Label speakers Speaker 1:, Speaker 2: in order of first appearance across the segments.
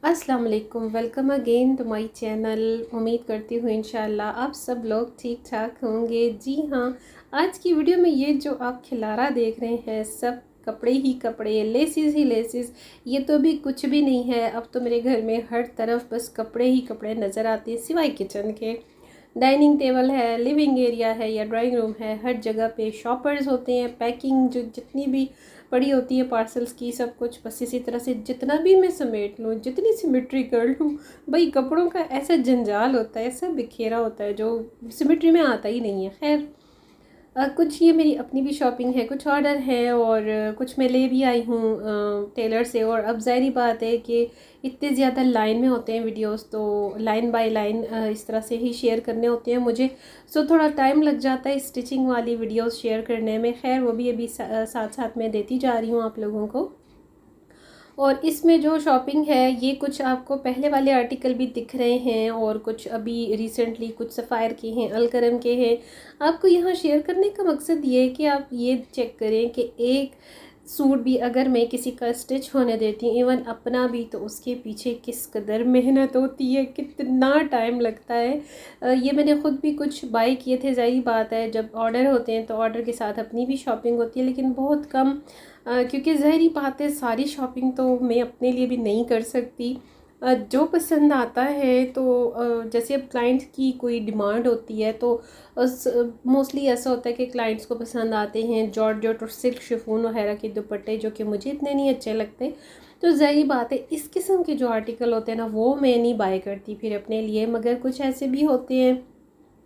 Speaker 1: अस्सलाम वालेकुम, welcome again to my channel. उम्मीद करती हूँ इंशाल्लाह आप सब लोग ठीक ठाक होंगे। जी हाँ, आज की वीडियो में ये जो आप खिलारा देख रहे हैं सब कपड़े ही कपड़े, लेसिस ही लेसिस। ये तो भी कुछ भी नहीं है, अब तो मेरे घर में हर तरफ बस कपड़े ही कपड़े नज़र आते हैं सिवाय किचन के। डाइनिंग टेबल है, लिविंग एरिया है या ड्राइंग रूम है, हर जगह पे शॉपर्स होते हैं। पैकिंग जो जितनी भी पड़ी होती है पार्सल्स की, सब कुछ बस इसी तरह से जितना भी मैं समेट लूँ, जितनी सिमेट्री कर लूँ, भाई कपड़ों का ऐसा जंजाल होता है, ऐसा बिखेरा होता है जो सिमेट्री में आता ही नहीं है। खैर, कुछ ये मेरी अपनी भी शॉपिंग है, कुछ ऑर्डर है और कुछ मैं ले भी आई हूँ टेलर से। और अब ज़ाहिरी बात है कि इतने ज़्यादा लाइन में होते हैं वीडियोस, तो लाइन बाय लाइन इस तरह से ही शेयर करने होते हैं मुझे। सो थोड़ा टाइम लग जाता है स्टिचिंग वाली वीडियोस शेयर करने में। खैर, वो भी अभी साथ साथ में देती जा रही हूँ आप लोगों को। और इसमें जो शॉपिंग है ये कुछ आपको पहले वाले आर्टिकल भी दिख रहे हैं और कुछ अभी रिसेंटली कुछ सफ़ायर के हैं, अलकरम के हैं। आपको यहाँ शेयर करने का मकसद ये है कि आप ये चेक करें कि एक सूट भी अगर मैं किसी का स्टिच होने देती हूँ, इवन अपना भी, तो उसके पीछे किस कदर मेहनत होती है, कितना टाइम लगता है। ये मैंने ख़ुद भी कुछ बाई किए थे। ज़ाहिर बात है जब ऑर्डर होते हैं तो ऑर्डर के साथ अपनी भी शॉपिंग होती है, लेकिन बहुत कम, क्योंकि ज़ाहिरी बात है सारी शॉपिंग तो मैं अपने लिए भी नहीं कर सकती। जो पसंद आता है तो जैसे अब क्लाइंट की कोई डिमांड होती है तो मोस्टली ऐसा होता है कि क्लाइंट्स को पसंद आते हैं जॉर्जेट और सिल्क शिफॉन वगैरह के दुपट्टे, जो कि मुझे इतने नहीं अच्छे लगते। तो ज़ाहिर बात है इस किस्म के जो आर्टिकल होते हैं ना, वो मैं नहीं बाय करती फिर अपने लिए। मगर कुछ ऐसे भी होते हैं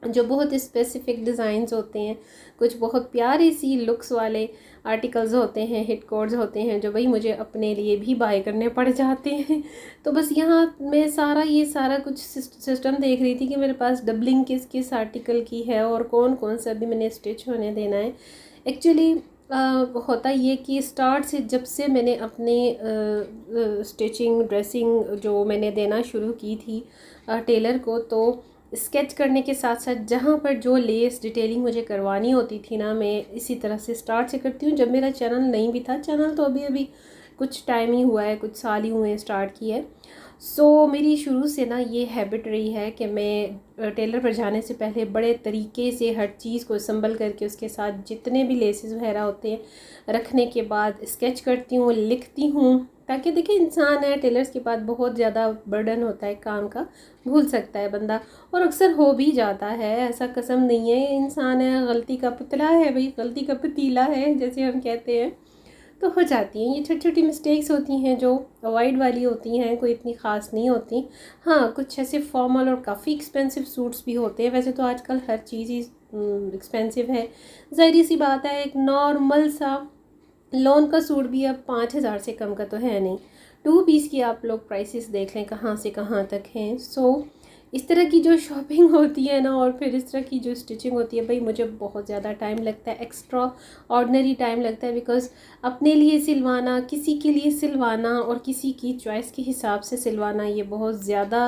Speaker 1: जो बहुत स्पेसिफ़िक डिज़ाइंस होते हैं, कुछ बहुत प्यारी सी लुक्स वाले आर्टिकल्स होते हैं, हिट कोड्स होते हैं, जो भाई मुझे अपने लिए भी बाय करने पड़ जाते हैं। तो बस यहाँ मैं ये सारा कुछ सिस्टम देख रही थी कि मेरे पास डबलिंग किस किस आर्टिकल की है और कौन कौन सा भी मैंने स्टिच होने देना है। एक्चुअली होता ये कि स्टार्ट से जब से मैंने अपने स्टिचिंग ड्रेसिंग जो मैंने देना शुरू की थी टेलर को, तो स्केच करने के साथ साथ जहाँ पर जो लेस डिटेलिंग मुझे करवानी होती थी ना, मैं इसी तरह से स्टार्ट से करती हूँ। जब मेरा चैनल नहीं भी था, चैनल तो अभी अभी कुछ टाइम ही हुआ है, कुछ साल ही हुए हैं स्टार्ट किया है। सो मेरी शुरू से ना ये हैबिट रही है कि मैं टेलर पर जाने से पहले बड़े तरीके से हर चीज़ को संभल करके उसके साथ जितने भी लेसेस वगैरह होते हैं रखने के बाद स्केच करती हूँ, लिखती हूँ, ताकि देखिए इंसान है, टेलर्स के पास बहुत ज़्यादा बर्डन होता है काम का, भूल सकता है बंदा, और अक्सर हो भी जाता है। ऐसा कसम नहीं है, इंसान है, गलती का पुतला है भाई, गलती का पतीला है जैसे हम कहते हैं, तो हो जाती हैं। ये छोटी छोटी मिस्टेक्स होती हैं जो अवॉइड वाली होती हैं, कोई इतनी ख़ास नहीं होती। हाँ, कुछ ऐसे फॉर्मल और काफ़ी एक्सपेंसिव सूट्स भी होते हैं। वैसे तो आजकल हर चीज़ ही एक्सपेंसिव है, ज़ाहिर सी बात है। एक नॉर्मल सा लॉन का सूट भी अब 5,000 से कम का तो है नहीं। 2 पीस की आप लोग प्राइसेस देख लें कहाँ से कहाँ तक हैं। सो इस तरह की जो शॉपिंग होती है ना, और फिर इस तरह की जो स्टिचिंग होती है, भाई मुझे बहुत ज़्यादा टाइम लगता है, एक्स्ट्रा ऑर्डनरी टाइम लगता है। बिकॉज़ अपने लिए सिलवाना, किसी के लिए सिलवाना और किसी की चॉइस के हिसाब से सिलवाना, ये बहुत ज़्यादा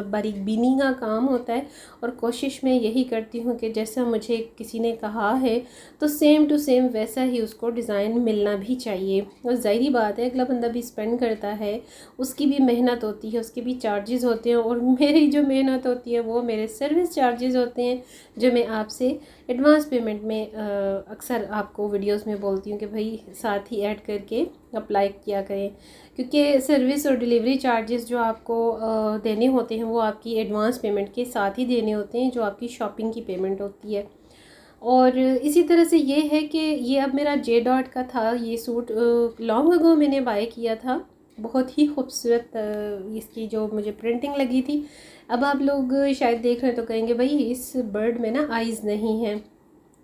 Speaker 1: बारीक बीनी का काम होता है। और कोशिश मैं यही करती हूँ कि जैसा मुझे किसी ने कहा है तो सेम टू सेम वैसा ही उसको डिज़ाइन मिलना भी चाहिए। और ज़ाहिरी बात है अगला बंदा भी स्पेंड करता है, उसकी भी मेहनत होती है, उसके भी चार्जेस होते हैं, और मेरी जो मेहनत होती है वो मेरे सर्विस चार्जेस होते हैं, जो मैं आपसे एडवांस पेमेंट में अक्सर आपको वीडियोस में बोलती हूँ कि भाई साथ ही ऐड करके अप्लाई किया करें। क्योंकि सर्विस और डिलीवरी चार्जेस जो आपको देने होते हैं वो आपकी एडवांस पेमेंट के साथ ही देने होते हैं, जो आपकी शॉपिंग की पेमेंट होती है। और इसी तरह से ये है कि ये अब मेरा जे डॉट का था, ये सूट लॉन्ग अगो मैंने बाय किया था। बहुत ही खूबसूरत इसकी जो मुझे प्रिंटिंग लगी थी। अब आप लोग शायद देख रहे हैं तो कहेंगे भाई इस बर्ड में ना आइज़ नहीं है।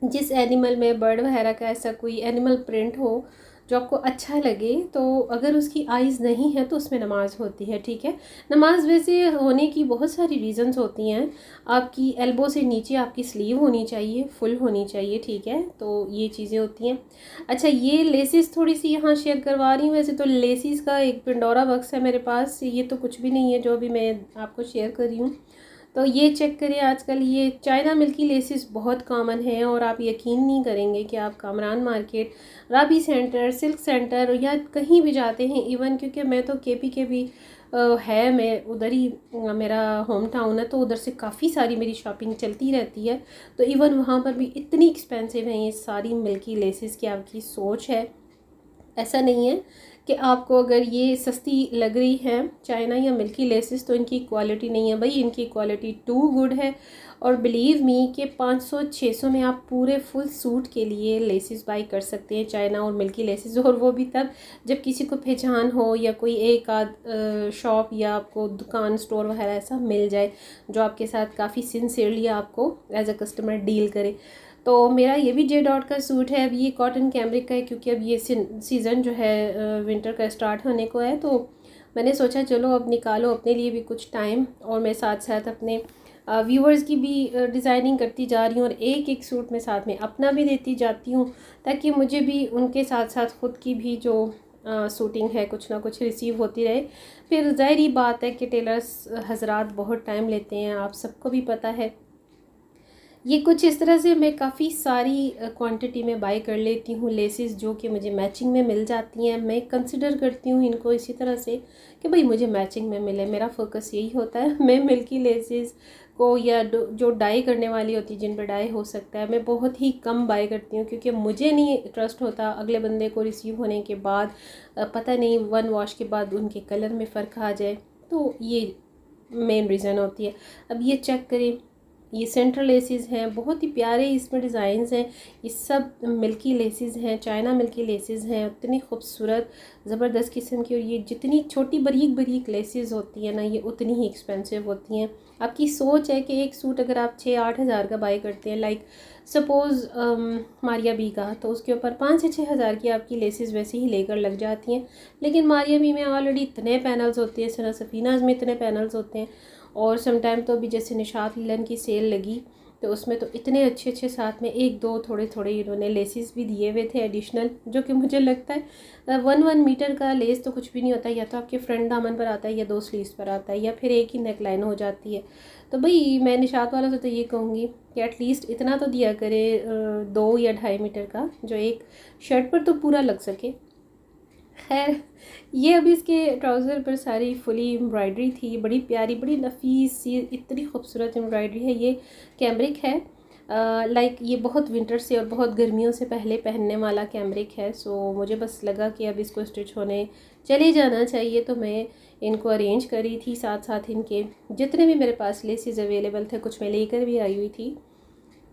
Speaker 1: जिस एनिमल में बर्ड वगैरह का ऐसा कोई एनिमल प्रिंट हो जो आपको अच्छा लगे, तो अगर उसकी आइज़ नहीं है तो उसमें नमाज होती है, ठीक है। नमाज वैसे होने की बहुत सारी रीज़न्स होती हैं। आपकी एल्बो से नीचे आपकी स्लीव होनी चाहिए, फुल होनी चाहिए, ठीक है, तो ये चीज़ें होती हैं। अच्छा, ये लेसिस थोड़ी सी यहाँ शेयर करवा रही हूँ। वैसे तो लेसिस का एक पिंडोरा बक्स है मेरे पास, ये तो कुछ भी नहीं है जो अभी मैं आपको शेयर कर रही हूँ। तो ये चेक करें, आजकल ये चाइना मिल्की लेसेस बहुत कॉमन हैं और आप यकीन नहीं करेंगे कि आप कामरान मार्केट, राबी सेंटर, सिल्क सेंटर या कहीं भी जाते हैं, इवन क्योंकि मैं तो केपी के भी है, मैं उधर ही, मेरा होम टाउन है, तो उधर से काफ़ी सारी मेरी शॉपिंग चलती रहती है। तो इवन वहाँ पर भी इतनी एक्सपेंसिव हैं ये सारी मिल्की लेसेस कि आपकी सोच है। ऐसा नहीं है कि आपको अगर ये सस्ती लग रही है चाइना या मिल्की लेसेस तो इनकी क्वालिटी नहीं है, भाई इनकी क्वालिटी टू गुड है। और बिलीव मी कि 500-600 में आप पूरे फुल सूट के लिए लेसेस बाई कर सकते हैं, चाइना और मिल्की लेसेस, और वो भी तब जब किसी को पहचान हो या कोई एक आध शॉप या आपको दुकान स्टोर वगैरह ऐसा मिल जाए जो आपके साथ काफ़ी सिंसियरली आपको एज अ कस्टमर डील करे। तो मेरा ये भी जे डॉट का सूट है। अब ये कॉटन कैमरिक का है क्योंकि अब ये सीज़न जो है विंटर का स्टार्ट होने को है, तो मैंने सोचा चलो अब निकालो अपने लिए भी कुछ टाइम, और मैं साथ साथ अपने व्यूअर्स की भी डिज़ाइनिंग करती जा रही हूँ, और एक एक सूट में साथ में अपना भी देती जाती हूँ ताकि मुझे भी उनके साथ साथ ख़ुद की भी जो शूटिंग है कुछ ना कुछ रिसीव होती रहे। फिर ज़ाहिरी बात है कि टेलर्स हजरात बहुत टाइम लेते हैं, आप सबको भी पता है। ये कुछ इस तरह से मैं काफ़ी सारी क्वांटिटी में बाय कर लेती हूँ लेसेस जो कि मुझे मैचिंग में मिल जाती हैं। मैं कंसिडर करती हूँ इनको इसी तरह से कि भाई मुझे मैचिंग में मिले, मेरा फोकस यही होता है। मैं मिल्की लेसेस को या जो डाई करने वाली होती है, जिन पर डाई हो सकता है, मैं बहुत ही कम बाय करती हूँ क्योंकि मुझे नहीं ट्रस्ट होता अगले बंदे को रिसीव होने के बाद पता नहीं 1 वॉश के बाद उनके कलर में फ़र्क आ जाए, तो ये मेन रीज़न होती है। अब ये चेक करें, ये सेंट्रल लेसेस हैं, बहुत ही प्यारे इसमें डिज़ाइंस हैं। ये सब मिल्की लेसेस हैं, चाइना मिल्की लेसेस हैं, इतनी खूबसूरत ज़बरदस्त किस्म की। और ये जितनी छोटी बारीक बारीक लेसेस होती हैं ना, ये उतनी ही एक्सपेंसिव होती हैं। आपकी सोच है कि एक सूट अगर आप 6-8 हज़ार का बाई करते हैं, लाइक सपोज़ मारिया बी का, तो उसके ऊपर 5 से 6 हज़ार की आपकी लेसेस वैसे ही लेकर लग जाती हैं। लेकिन मारिया बी में ऑलरेडी इतने पैनल्स होते हैं, सना सफ़ीनाज़ में इतने पैनल्स होते हैं, और समटाइम तो अभी जैसे निशात लिलन की सेल लगी तो उसमें तो इतने अच्छे अच्छे साथ में 1-2 थोड़े थोड़े इन्होंने लेसेस भी दिए हुए थे एडिशनल, जो कि मुझे लगता है 1 मीटर का लेस तो कुछ भी नहीं होता, या तो आपके फ्रंट दामन पर आता है या 2 स्लीव्स पर आता है, या फिर एक ही नेक लाइन हो जाती है। तो भाई मैं निशात वालों से तो ये कहूँगी कि एटलीस्ट इतना तो दिया करे 2 या 2.5 मीटर का, जो एक शर्ट पर तो पूरा लग सके। खैर, ये अभी इसके ट्राउज़र पर सारी फुली एम्ब्रॉयडरी थी, बड़ी प्यारी, बड़ी नफीस सी, इतनी खूबसूरत एम्ब्रॉयडरी है। ये कैमरिक है, लाइक ये बहुत विंटर से और बहुत गर्मियों से पहले पहनने वाला कैमरिक है। सो मुझे बस लगा कि अब इसको स्टिच होने चले जाना चाहिए, तो मैं इनको अरेंज करी थी। साथ साथ इनके जितने भी मेरे पास लेसेस अवेलेबल थे, कुछ मैं लेकर भी आई हुई थी,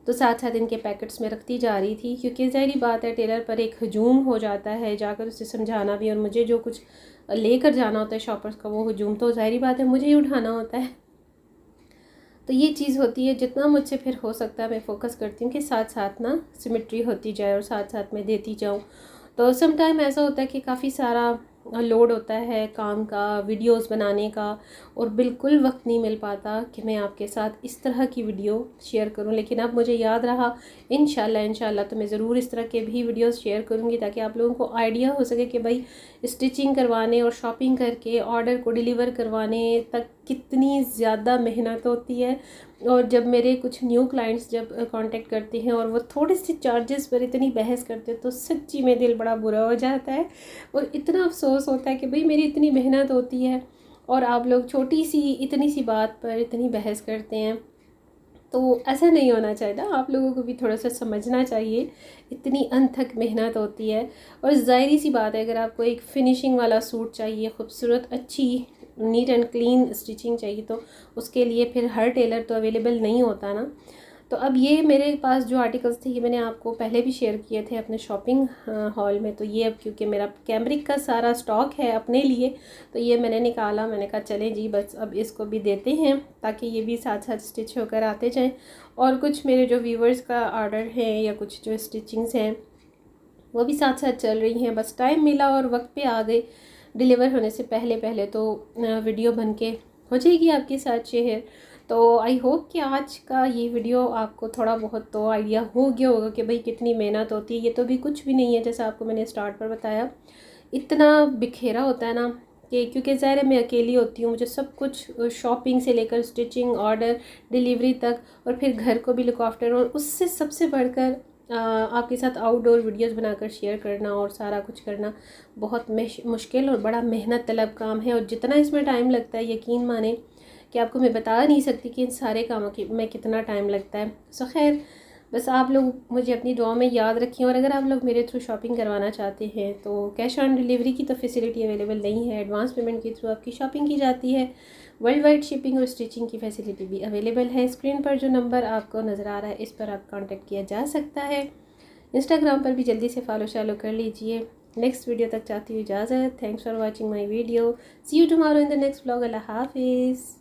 Speaker 1: तो साथ साथ इनके पैकेट्स में रखती जा रही थी, क्योंकि ज़ाहिर बात है टेलर पर एक हजूम हो जाता है जाकर उसे समझाना भी, और मुझे जो कुछ लेकर जाना होता है शॉपर्स का वो हजूम तो ज़ाहिर बात है मुझे ही उठाना होता है। तो ये चीज़ होती है, जितना मुझसे फिर हो सकता है मैं फ़ोकस करती हूँ कि साथ साथ ना सिमेट्री होती जाए और साथ साथ मैं देती जाऊँ। तो सम टाइम ऐसा होता है कि काफ़ी सारा लोड होता है काम का, वीडियोस बनाने का, और बिल्कुल वक्त नहीं मिल पाता कि मैं आपके साथ इस तरह की वीडियो शेयर करूं। लेकिन अब मुझे याद रहा, इंशाल्लाह तो मैं ज़रूर इस तरह के भी वीडियोस शेयर करूंगी ताकि आप लोगों को आइडिया हो सके कि भाई स्टिचिंग करवाने और शॉपिंग करके ऑर्डर को डिलीवर करवाने तक कितनी ज़्यादा मेहनत होती है। और जब मेरे कुछ न्यू क्लाइंट्स जब कांटेक्ट करते हैं और वो थोड़े से चार्जेस पर इतनी बहस करते हैं, तो सच्ची में दिल बड़ा बुरा हो जाता है, और इतना अफसोस होता है कि भाई मेरी इतनी मेहनत होती है और आप लोग छोटी सी इतनी सी बात पर इतनी बहस करते हैं। तो ऐसा नहीं होना चाहिए ना, आप लोगों को भी थोड़ा सा समझना चाहिए, इतनी अनथक मेहनत होती है। और ज़ाहिर सी बात है, अगर आपको एक फ़िनिशिंग वाला सूट चाहिए, खूबसूरत अच्छी नीट एंड क्लीन स्टिचिंग चाहिए, तो उसके लिए फिर हर टेलर तो अवेलेबल नहीं होता ना। तो अब ये मेरे पास जो आर्टिकल्स थे, ये मैंने आपको पहले भी शेयर किए थे अपने शॉपिंग हॉल में। तो ये अब क्योंकि मेरा कैमरिक का सारा स्टॉक है अपने लिए, तो ये मैंने निकाला, मैंने कहा चलें जी बस अब इसको भी देते हैं ताकि ये भी साथ साथ स्टिच होकर आते जाएँ। और कुछ मेरे जो व्यूवर्स का ऑर्डर है या कुछ जो स्टिचिंग्स हैं वो भी साथ साथ चल रही हैं। बस टाइम मिला और वक्त पे आ गए, डिलीवर होने से पहले पहले तो वीडियो बन के हो जाएगी आपके साथ शेयर। तो आई होप कि आज का ये वीडियो आपको थोड़ा बहुत तो आइडिया हो गया होगा कि भाई कितनी मेहनत होती है। ये तो भी कुछ भी नहीं है, जैसा आपको मैंने स्टार्ट पर बताया, इतना बिखेरा होता है ना कि क्योंकि ज़ाहिर है मैं अकेली होती हूँ, मुझे सब कुछ शॉपिंग से लेकर स्टिचिंग, ऑर्डर, डिलीवरी तक, और फिर घर को भी लुक आफ्टर, और उससे सबसे बढ़कर आपके साथ आउटडोर वीडियोस बनाकर शेयर करना और सारा कुछ करना बहुत मुश्किल और बड़ा मेहनत तलब काम है। और जितना इसमें टाइम लगता है, यकीन माने कि आपको मैं बता नहीं सकती कि इन सारे कामों में कितना टाइम लगता है। सो खैर, बस आप लोग मुझे अपनी दुआ में याद रखें। और अगर आप लोग मेरे थ्रू शॉपिंग करवाना चाहते हैं तो कैश ऑन डिलीवरी की तो फैसिलिटी अवेलेबल नहीं है, एडवांस पेमेंट के थ्रू आपकी शॉपिंग की जाती है। वर्ल्ड वाइड शिपिंग और स्टिचिंग की फैसिलिटी भी अवेलेबल है। स्क्रीन पर जो नंबर आपको नज़र आ रहा है, इस पर आप कॉन्टेक्ट किया जा सकता है। इंस्टाग्राम पर भी जल्दी से फॉलो शालो कर लीजिए। नेक्स्ट वीडियो तक चाहती हूँ इजाज़त। Thanks for watching my video. See you tomorrow in the next blog. अल्लाह हाफिज़।